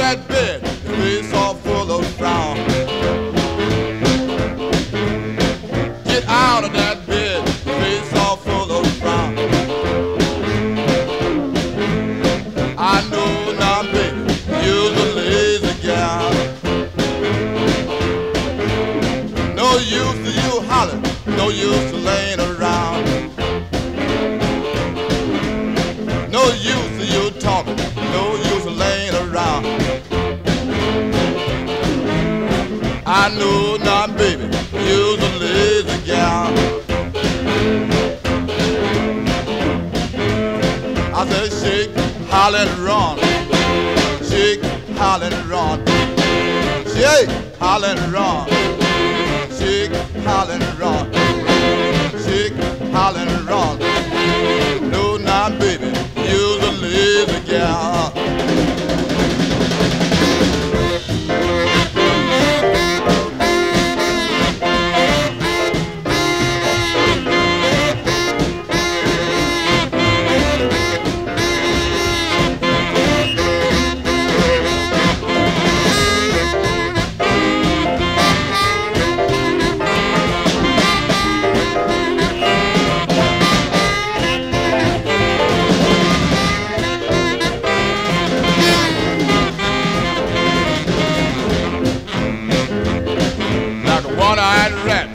that bed, your face all full of frown. Get out of that bed, your face all full of frown. I know now, baby, you're a lazy gal. No use to you hollering, no use to laying around. No use to you talking, no use to laying around. I know now, baby, you're a lazy gal. I said shake, holler and run. Shake, holler and run. Shake, holler and run. Shake, holler and run. Shake, holler and run.